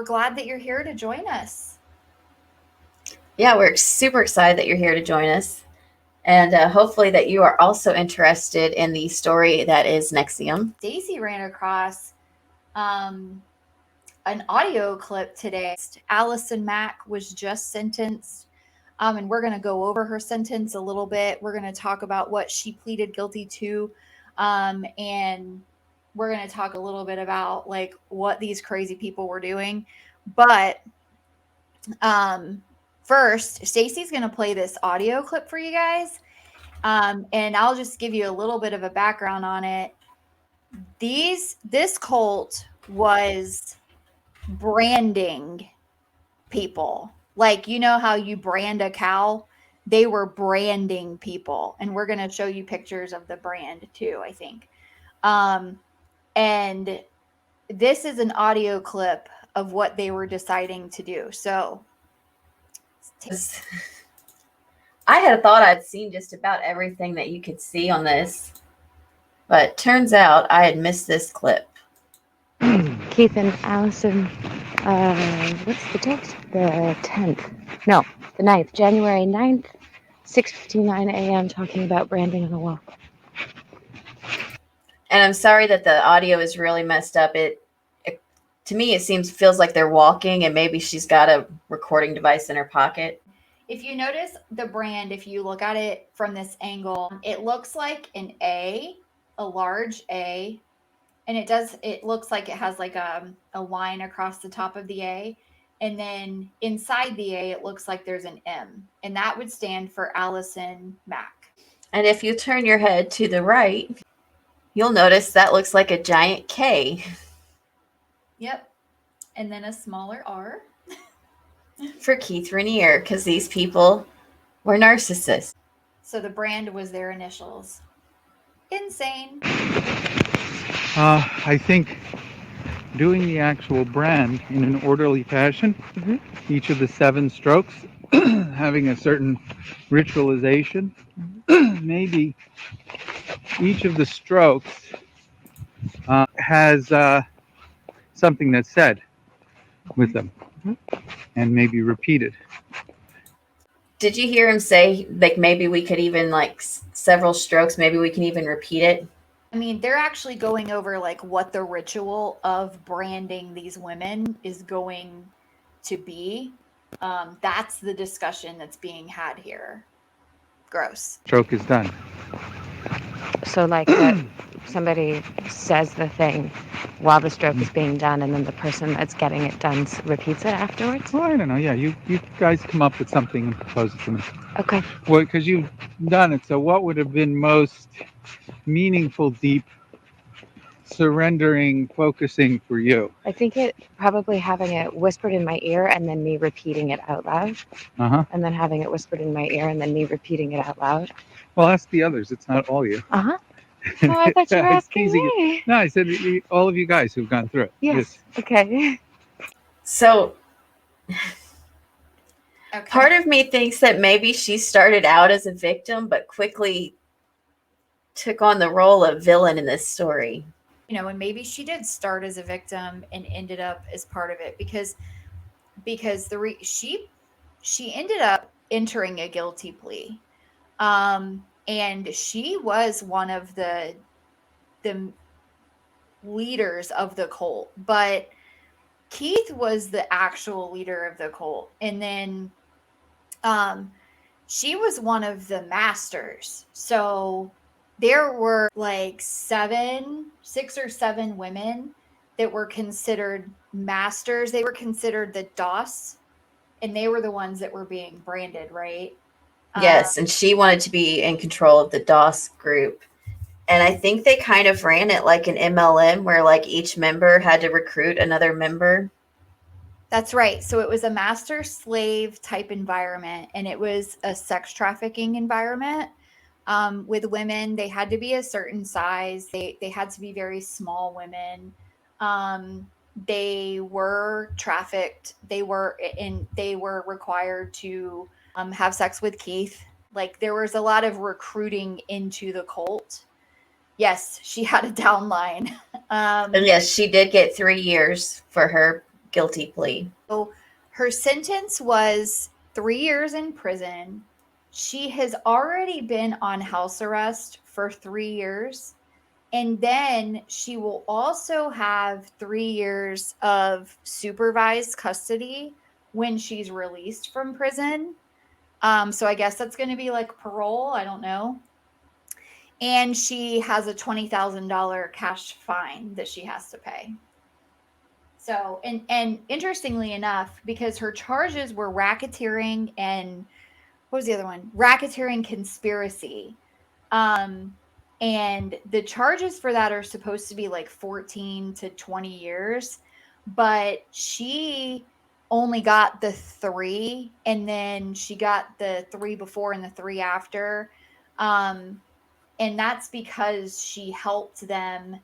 glad that you're here to join us. Yeah, we're super excited that you're here to join us. And hopefully that you are also interested in the story that is NXIVM. Stacy ran across an audio clip today. Allison Mack was just sentenced, and we're going to go over her sentence a little bit. We're going to talk about what she pleaded guilty to, and we're going to talk a little bit about like what these crazy people were doing. But first, Stacy's going to play this audio clip for you guys. And I'll just give you a little bit of a background on it. This cult was branding people. Like, you know how you brand a cow? They were branding people. And we're going to show you pictures of the brand too, I think. And this is an audio clip of what they were deciding to do. So I had thought I'd seen just about everything that you could see on this, but turns out I had missed this clip. Keith and Allison, what's the date? The 10th. No, the 9th. January 9th, 6:59 a.m. talking about branding on the wall. And I'm sorry that the audio is really messed up. It to me, it feels like they're walking, and maybe she's got a recording device in her pocket. If you notice the brand, if you look at it from this angle, it looks like an A, a large A, and it looks like it has like a line across the top of the A. And then inside the A, it looks like there's an M, and that would stand for Allison Mack. And if you turn your head to the right, you'll notice that looks like a giant K. Yep. And then a smaller R. For Keith Rainier, because these people were narcissists. So the brand was their initials. Insane. I think doing the actual brand in an orderly fashion, each of the 7 strokes having a certain ritualization, maybe each of the strokes has something that's said with them and maybe repeated. Did you hear him say, like, maybe we could even, like, several strokes, maybe we can even repeat it? I mean, they're actually going over, like, what the ritual of branding these women is going to be. That's the discussion that's being had here. Gross. Stroke is done. So like somebody says the thing while the stroke is being done, and then the person that's getting it done repeats it afterwards? Well, I don't know. Yeah, you guys come up with something and propose it to me. Okay. Well, because you've done it. So what would have been most meaningful, deep, surrendering, focusing for you? I think it probably having it whispered in my ear and then me repeating it out loud. And then having it whispered in my ear and then me repeating it out loud. Well, ask the others. It's not all you. Oh, I thought you were asking me. No, I said all of you guys who've gone through it. Yes. Okay. So part of me thinks that maybe she started out as a victim, but quickly took on the role of villain in this story. You know, and maybe she did start as a victim and ended up as part of it because she ended up entering a guilty plea. And she was one of the leaders of the cult, but Keith was the actual leader of the cult. And then she was one of the masters. So there were like 6 or 7 women that were considered masters. They were considered the DOS, and they were the ones that were being branded, right? Yes, and she wanted to be in control of the DOS group. And I think they kind of ran it like an MLM where like each member had to recruit another member. That's right. So it was a master slave type environment, and it was a sex trafficking environment. With women, they had to be a certain size. They had to be very small women. They were trafficked. They were required to have sex with Keith. Like, there was a lot of recruiting into the cult. Yes, she had a downline. And yes, she did get 3 years for her guilty plea. So her sentence was 3 years in prison. She has already been on house arrest for 3 years. And then she will also have 3 years of supervised custody when she's released from prison. So I guess that's going to be like parole. I don't know. And she has a $20,000 cash fine that she has to pay. So, and interestingly enough, because her charges were racketeering and what was the other one? Racketeering conspiracy. And the charges for that are supposed to be like 14 to 20 years, but she only got the 3, and then she got the 3 before and the 3 after. And that's because she helped them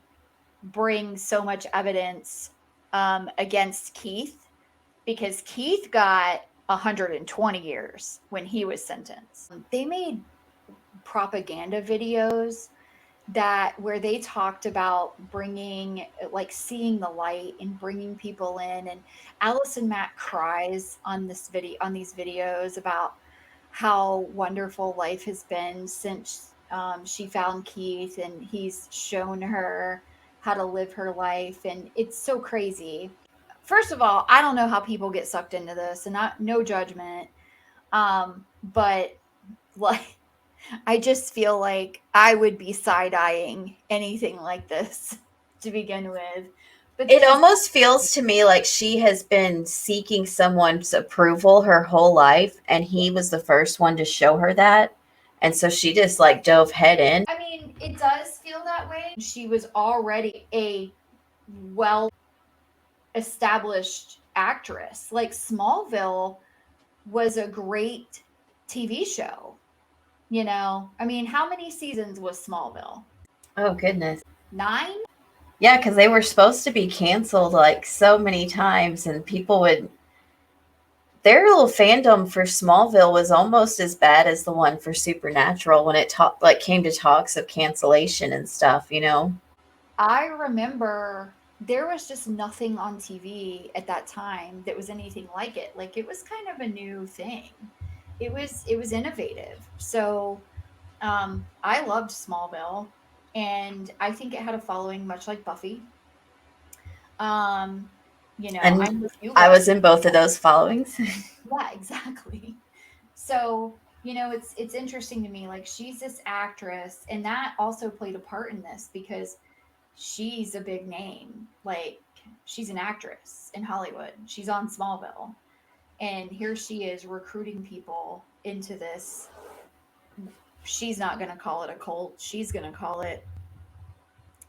bring so much evidence against Keith, because Keith got 120 years when he was sentenced. They made propaganda videos that where they talked about bringing, like, seeing the light and bringing people in, and Allison Mack cries on these videos about how wonderful life has been since she found Keith, and he's shown her how to live her life, and it's so crazy. First of all, I don't know how people get sucked into this, and no judgment, but like, I just feel like I would be side-eyeing anything like this to begin with. But It almost feels to me like she has been seeking someone's approval her whole life, and he was the first one to show her that. And so she just like dove head in. I mean, it does feel that way. She was already a well established actress. Like, Smallville was a great TV show. I mean, how many seasons was Smallville? Oh, goodness. 9? Yeah, because they were supposed to be canceled like so many times, and people would. Their little fandom for Smallville was almost as bad as the one for Supernatural when it came to talks of cancellation and stuff, I remember there was just nothing on TV at that time that was anything like it. Like, it was kind of a new thing. It was innovative. So I loved Smallville, and I think it had a following much like Buffy. And I'm with you I guys. was in both of those followings. Yeah, exactly. So, it's interesting to me. Like, she's this actress, and that also played a part in this because she's a big name. Like, she's an actress in Hollywood. She's on Smallville. And here she is recruiting people into this. She's not going to call it a cult. She's going to call it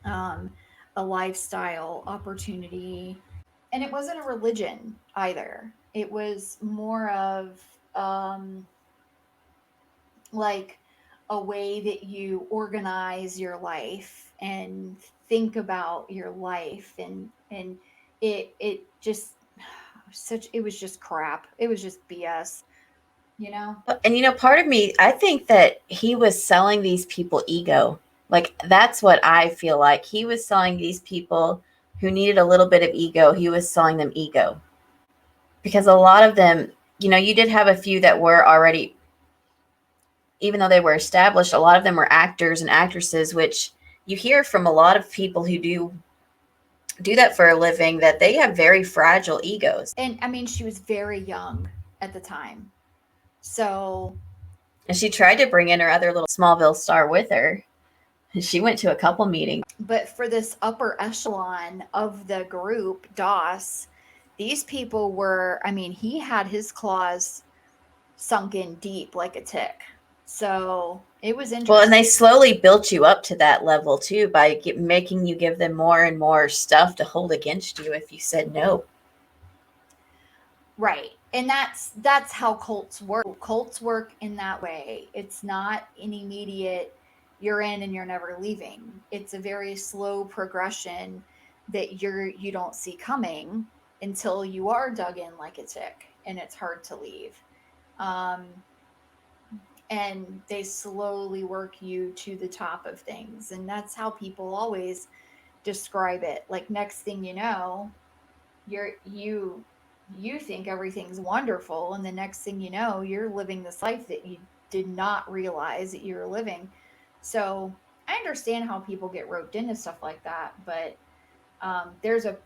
a lifestyle opportunity. And it wasn't a religion either. It was more of like a way that you organize your life and think about your life, and it just it was just crap. It was just BS. And part of me, I think that he was selling these people ego. Like, that's what I feel like. He was selling these people who needed a little bit of ego. He was selling them ego. Because a lot of them, you did have a few that were already, even though they were established, a lot of them were actors and actresses, which you hear from a lot of people who do that for a living, that they have very fragile egos. And I mean, she was very young at the time. So, and she tried to bring in her other little Smallville star with her. She went to a couple meetings. But for this upper echelon of the group, DOS, these people were, I mean, he had his claws sunk in deep like a tick. So it was interesting. Well, and they slowly built you up to that level too by making you give them more and more stuff to hold against you if you said no. Right. And that's how cults work. Cults work in that way. It's not an immediate, you're in and you're never leaving. It's a very slow progression that you don't see coming until you are dug in like a tick and it's hard to leave. And they slowly work you to the top of things. And that's how people always describe it. Like, next thing you know, you think everything's wonderful, and the next thing you know, you're living this life that you did not realize that you were living. So I understand how people get roped into stuff like that, but there's a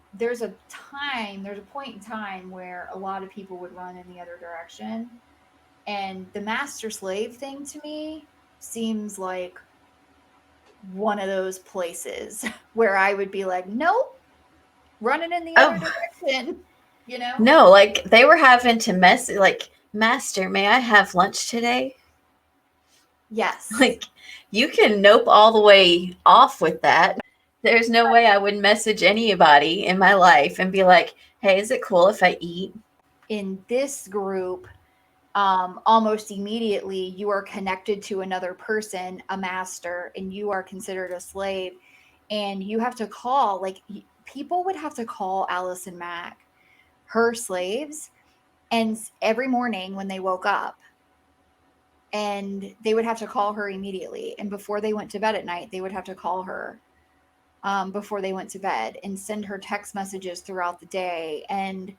point in time where a lot of people would run in the other direction, and the master slave thing to me seems like one of those places where I would be like, nope, running in the other Oh, direction, you know? no, like they were having to mess like, Master, may I have lunch today? Yes. Like, you can nope all the way off with that. There's no way I would message anybody in my life and be like, hey, is it cool if I eat? In this group, almost immediately you are connected to another person, a master, and you are considered a slave. And you have to call, like, people would have to call Allison Mack, her slaves, and every morning when they woke up, and they would have to call her immediately. And before they went to bed at night, they would have to call her before they went to bed and send her text messages throughout the day. And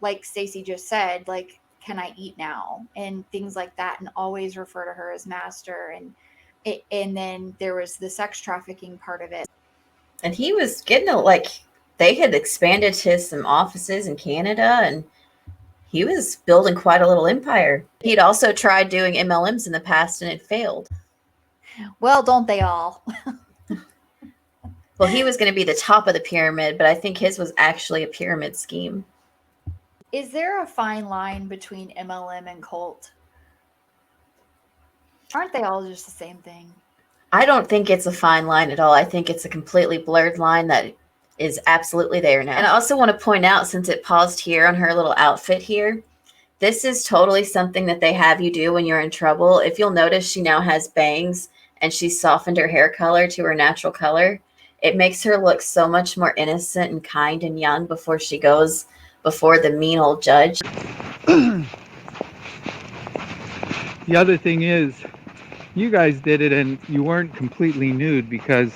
like Stacy just said, like, can I eat now? And things like that. And always refer to her as master. And then there was the sex trafficking part of it. And he was getting like, they had expanded to some offices in Canada, and he was building quite a little empire. He'd also tried doing MLMs in the past, and it failed. Well, don't they all? Well, he was going to be the top of the pyramid, but I think his was actually a pyramid scheme. Is there a fine line between MLM and cult? Aren't they all just the same thing? I don't think it's a fine line at all. I think it's a completely blurred line that is absolutely there now. And I also want to point out, since it paused here on her little outfit here, this is totally something that they have you do when you're in trouble. If you'll notice, she now has bangs and she's softened her hair color to her natural color. It makes her look so much more innocent and kind and young before she goes before the mean old judge. The other thing is, you guys did it and you weren't completely nude because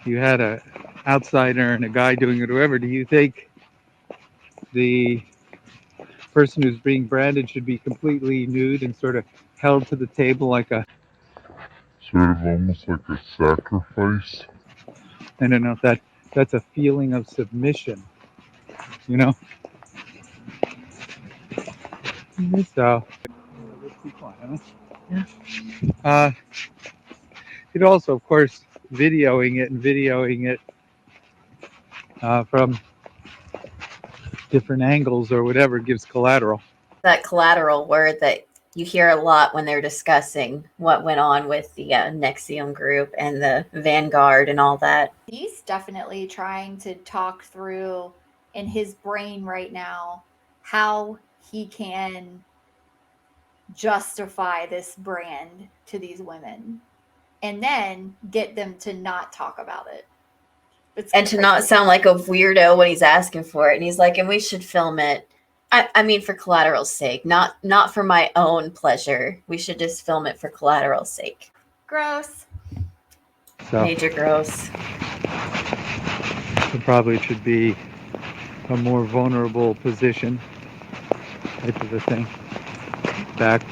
you had a outsider and a guy doing it, whoever. Do you think the person who's being branded should be completely nude and sort of held to the table like a sort of almost like a sacrifice? I don't know if that's a feeling of submission, you know? So let's be quiet, huh? Yeah. It also, of course, videoing it from different angles or whatever gives collateral. That collateral word that you hear a lot when they're discussing what went on with the NXIVM group and the Vanguard and all that. He's definitely trying to talk through in his brain right now how he can justify this brand to these women and then get them to not talk about it. And to not sound like a weirdo when he's asking for it. And he's like, and we should film it. I mean, for collateral's sake, not for my own pleasure. We should just film it for collateral's sake. Gross. So, major gross. It probably should be a more vulnerable position type of a thing. Back,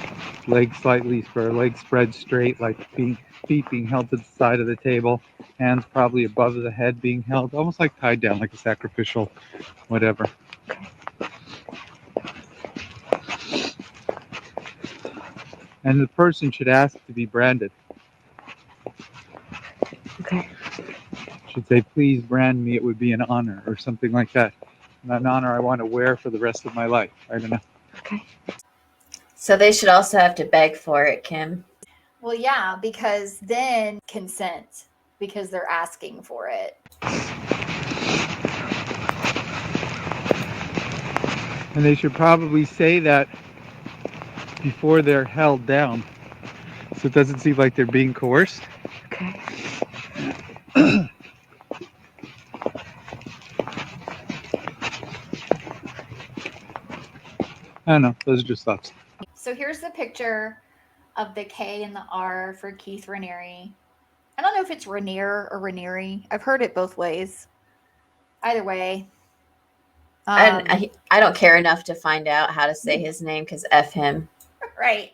legs slightly spur, legs spread straight, like feet being held to the side of the table, hands probably above the head being held, almost like tied down, like a sacrificial whatever. And the person should ask to be branded. Okay. Should say, please brand me, it would be an honor, or something like that. And an honor I want to wear for the rest of my life. I don't know. Okay. So they should also have to beg for it, Kim. Well, yeah, because then consent, because they're asking for it. And they should probably say that before they're held down, so it doesn't seem like they're being coerced. Okay. I don't know. Those are just thoughts. So here's the picture of the K and the R for Keith Raniere. I don't know if it's Raniere or Raniere. I've heard it both ways. Either way, And I don't care enough to find out how to say his name because F him. Right.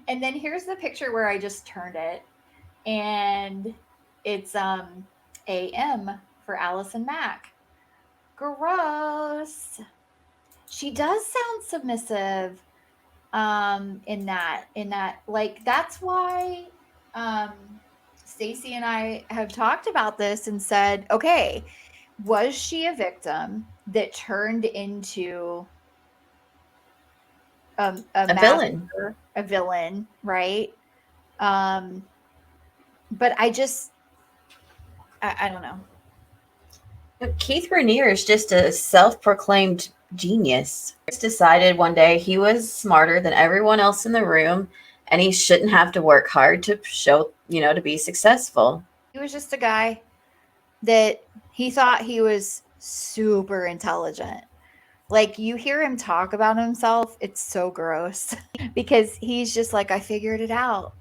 And then here's the picture where I just turned it. And it's AM for Allison Mack. Gross. She does sound submissive in that like that's why Stacy and I have talked about this and said, okay, was she a victim that turned into a villain? A villain, right? But I don't know. Keith Raniere is just a self-proclaimed genius. He decided one day he was smarter than everyone else in the room, and he shouldn't have to work hard to show, to be successful. He was just a guy that he thought he was super intelligent. Like, you hear him talk about himself, it's so gross because he's just like, I figured it out.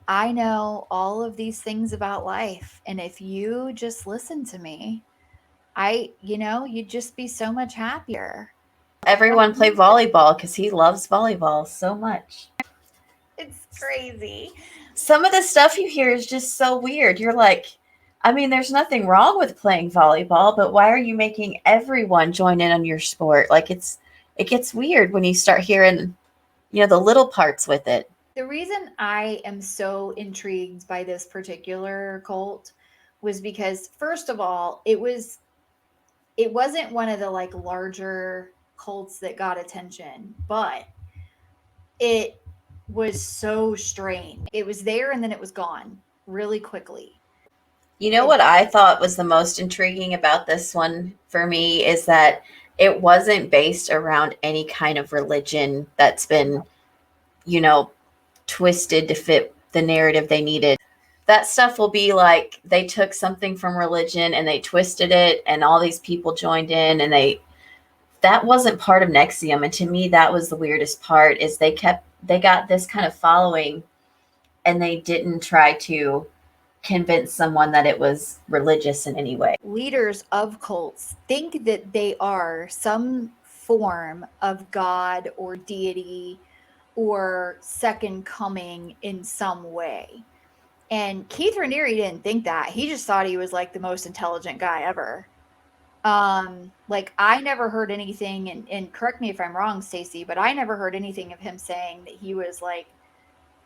I know all of these things about life. And if you just listen to me, you'd just be so much happier. Everyone play volleyball because he loves volleyball so much. It's crazy. Some of the stuff you hear is just so weird. You're like, I mean, there's nothing wrong with playing volleyball, but why are you making everyone join in on your sport? Like, it gets weird when you start hearing, the little parts with it. The reason I am so intrigued by this particular cult was because, first of all, it wasn't one of the like larger cults that got attention, but it was so strange. It was there and then it was gone really quickly. You know what I thought was the most intriguing about this one for me is that it wasn't based around any kind of religion that's been, twisted to fit the narrative they needed. That stuff will be like they took something from religion and they twisted it and all these people joined in and that wasn't part of NXIVM. And to me, that was the weirdest part is they got this kind of following and they didn't try to convince someone that it was religious in any way. Leaders of cults think that they are some form of God or deity or second coming in some way. And Keith Raniere didn't think that. He just thought he was like the most intelligent guy ever. Like I never heard anything, and correct me if I'm wrong, Stacy, but I never heard anything of him saying that he was like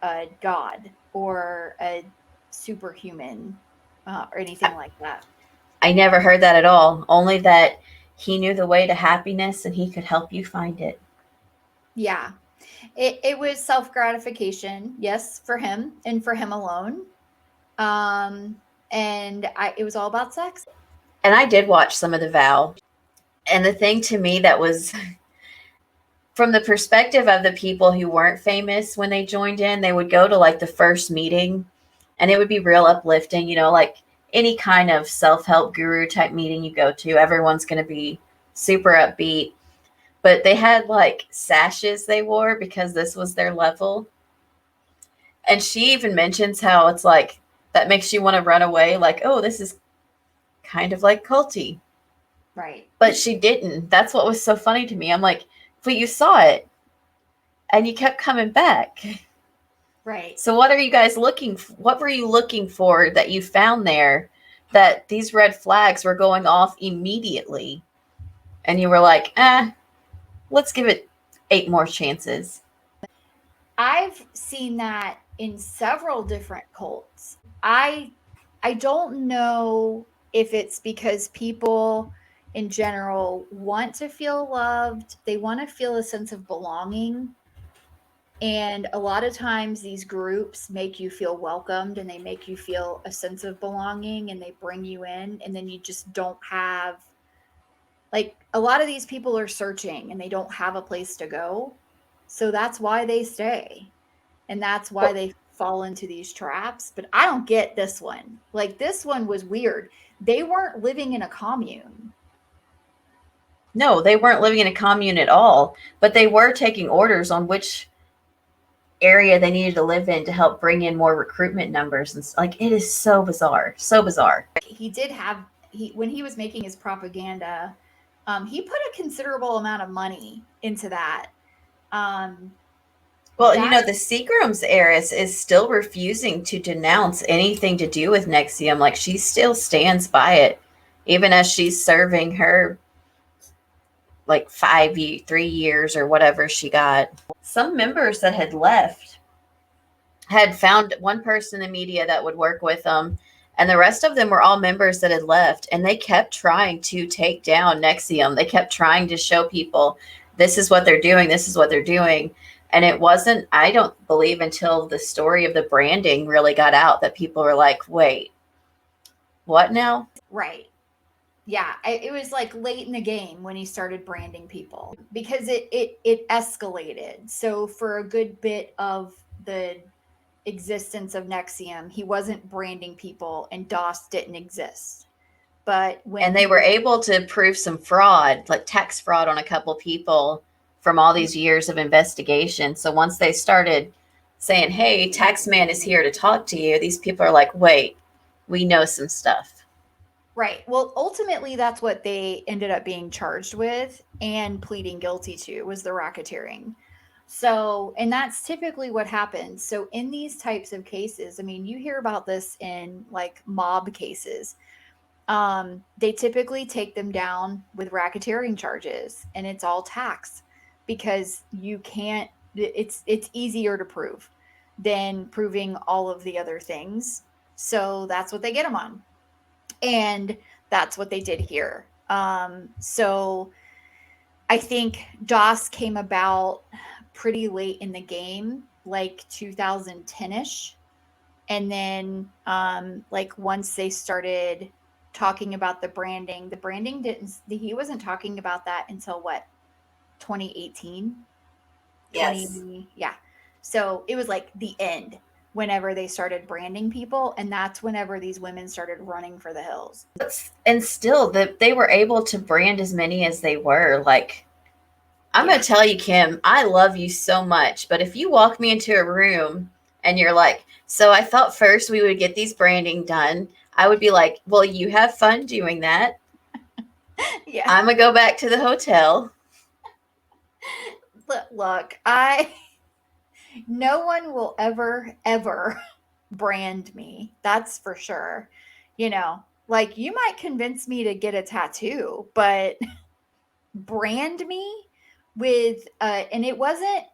a god or a superhuman or anything like that. I never heard that at all. Only that he knew the way to happiness and he could help you find it. Yeah. It was self-gratification, yes, for him and for him alone. It was all about sex. And I did watch some of The Vow. And the thing to me that was from the perspective of the people who weren't famous when they joined in, they would go to like the first meeting and it would be real uplifting, like any kind of self-help guru type meeting you go to, everyone's going to be super upbeat. But they had like sashes they wore because this was their level. And she even mentions how it's like, that makes you want to run away. Like, oh, this is kind of like culty. Right. But she didn't. That's what was so funny to me. I'm like, but you saw it and you kept coming back. Right. So what are you guys what were you looking for that you found there that these red flags were going off immediately? And you were like, let's give it 8 more chances. I've seen that in several different cults. I don't know if it's because people in general want to feel loved. They want to feel a sense of belonging. And a lot of times these groups make you feel welcomed and they make you feel a sense of belonging and they bring you in, and then you just don't have, like, a lot of these people are searching and they don't have a place to go. So that's why they stay. And that's why they fall into these traps. But I don't get this one. Like, this one was weird. They weren't living in a commune. No, they weren't living in a commune at all. But they were taking orders on which area they needed to live in to help bring in more recruitment numbers. And like, it is so bizarre. So bizarre. He did have, when he was making his propaganda, He put a considerable amount of money into that. Well, That the Seagram's heiress is still refusing to denounce anything to do with NXIVM. Like, she still stands by it, even as she's serving her, like, 3 years or whatever she got. Some members that had left had found one person in the media that would work with them, and the rest of them were all members that had left, and they kept trying to take down NXIVM. They kept trying to show people, this is what they're doing, this is what they're doing. And it wasn't, I don't believe, until the story of the branding really got out that people were like, wait, what now? right. Yeah, it was like late in the game when he started branding people, because it escalated. So for a good bit of the existence of NXIVM, he wasn't branding people, and DOS didn't exist. But when And they were able to prove some fraud, like tax fraud on a couple people from all these years of investigation. So once they started saying, hey, Taxman is here to talk to you, these people are like, wait, we know some stuff. Right. Well, ultimately, that's what they ended up being charged with and pleading guilty to, was the racketeering. So, and that's typically what happens. So, in these types of cases, I mean, you hear about this in like mob cases. They typically take them down with racketeering charges, and it's all tax, because you can't. It's easier to prove than proving all of the other things. So that's what they get them on. And that's what they did here. So I think DOS came about pretty late in the game, like 2010-ish. And then like once they started talking about the branding didn't, he wasn't talking about that until what, 2018? Yes. 20, yeah. So it was like the end whenever they started branding people, and that's whenever these women started running for the hills. And still, they were able to brand as many as they were. Like, I'm going to tell you, Kim, I love you so much. But if you walk me into a room and you're like, so I thought first we would get these branding done, I would be like, well, you have fun doing that. Yeah. I'm going to go back to the hotel. Look, no one will ever brand me. That's for sure. Like, you might convince me to get a tattoo, but brand me with, and it wasn't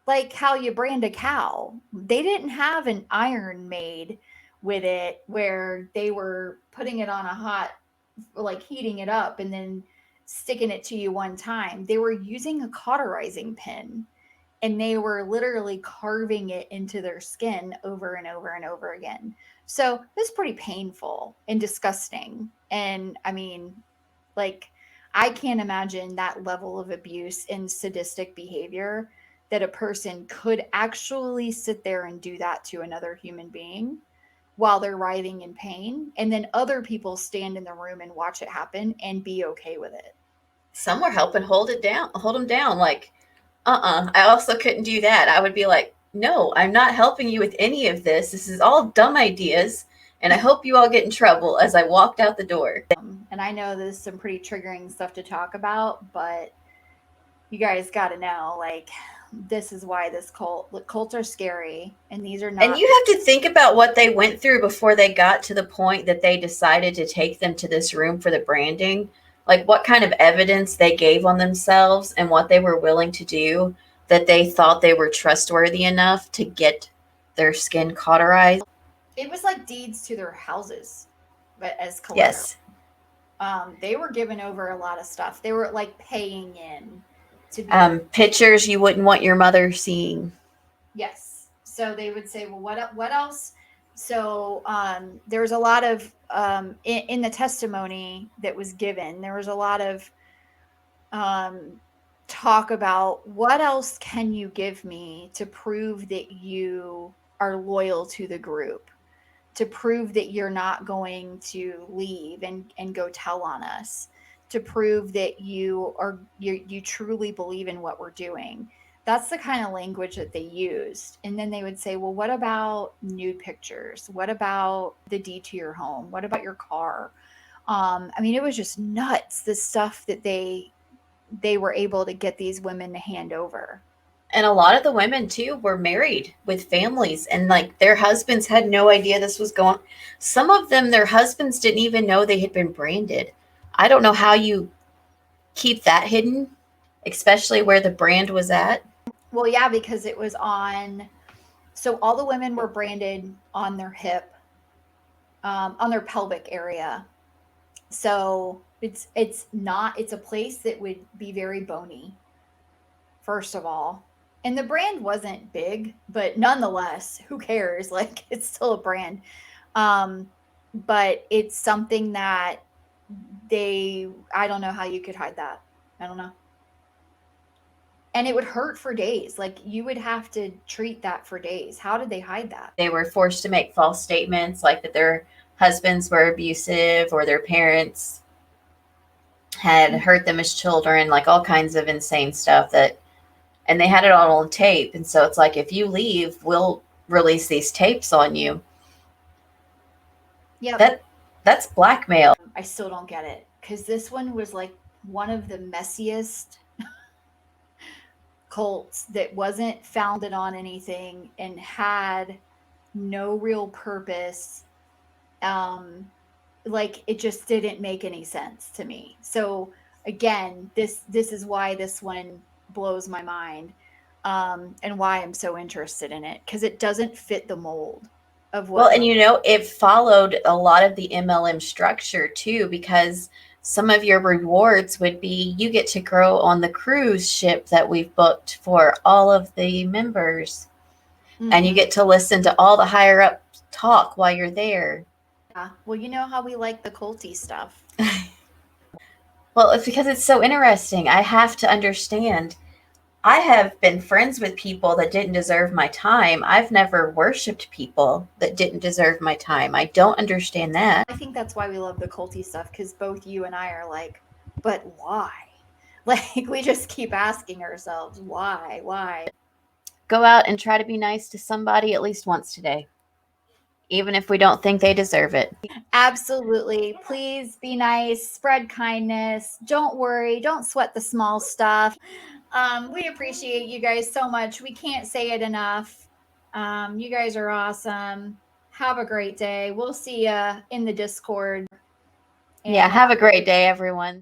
like how you brand a cow. They didn't have an iron made with it where they were putting it on a hot, like heating it up and then sticking it to you one time. They were using a cauterizing pen, and they were literally carving it into their skin over and over and over again. So it was pretty painful and disgusting. And I mean, like, I can't imagine that level of abuse and sadistic behavior, that a person could actually sit there and do that to another human being while they're writhing in pain, and then other people stand in the room and watch it happen and be okay with it. Some were helping hold them down. Like, I also couldn't do that. I would be like, no, I'm not helping you with any of this. This is all dumb ideas. And I hope you all get in trouble, as I walked out the door. And I know there's some pretty triggering stuff to talk about, but you guys got to know, like, this is why cults are scary, and these are not. And you have to think about what they went through before they got to the point that they decided to take them to this room for the branding. Like, what kind of evidence they gave on themselves and what they were willing to do, that they thought they were trustworthy enough to get their skin cauterized. It was like deeds to their houses, but as collateral. Yes. They were giving over a lot of stuff. They were like paying in to be pictures you wouldn't want your mother seeing. Yes. So they would say, well, what else? So there was a lot of in the testimony that was given, there was a lot of talk about, what else can you give me to prove that you are loyal to the group, to prove that you're not going to leave and go tell on us, to prove that you truly believe in what we're doing. That's the kind of language that they used. And then they would say, well, what about nude pictures? What about the deed to your home? What about your car? I mean, it was just nuts, the stuff that they were able to get these women to hand over. And a lot of the women too were married with families, and like their husbands had no idea this was going. Some of them, their husbands didn't even know they had been branded. I don't know how you keep that hidden, especially where the brand was at. Well, yeah, because it was so all the women were branded on their hip, on their pelvic area. So it's a place that would be very bony, first of all. And the brand wasn't big, but nonetheless, who cares? Like, it's still a brand. But it's something that I don't know how you could hide that. I don't know. And it would hurt for days. Like, you would have to treat that for days. How did they hide that? They were forced to make false statements, like that their husbands were abusive or their parents had hurt them as children, like all kinds of insane stuff and they had it all on tape. And so it's like, if you leave, we'll release these tapes on you. Yeah. That's blackmail. I still don't get it, because this one was like one of the messiest cults that wasn't founded on anything and had no real purpose. Like, it just didn't make any sense to me. So again, this is why this one blows my mind, and why I'm so interested in it, because it doesn't fit the mold of what. Well, and it followed a lot of the MLM structure too, because some of your rewards would be you get to grow on the cruise ship that we've booked for all of the members. Mm-hmm. And you get to listen to all the higher up talk while you're there. Yeah. Well, you know how we like the culty stuff. Well, it's because it's so interesting. I have to understand. I have been friends with people that didn't deserve my time. I've never worshipped people that didn't deserve my time. I don't understand that. I think that's why we love the culty stuff, because both you and I are like, but why? Like, we just keep asking ourselves, why? Go out and try to be nice to somebody at least once today, even if we don't think they deserve it. Absolutely. Please be nice, spread kindness. Don't worry. Don't sweat the small stuff. We appreciate you guys so much. We can't say it enough. You guys are awesome. Have a great day. We'll see you in the Discord. Yeah, have a great day, everyone.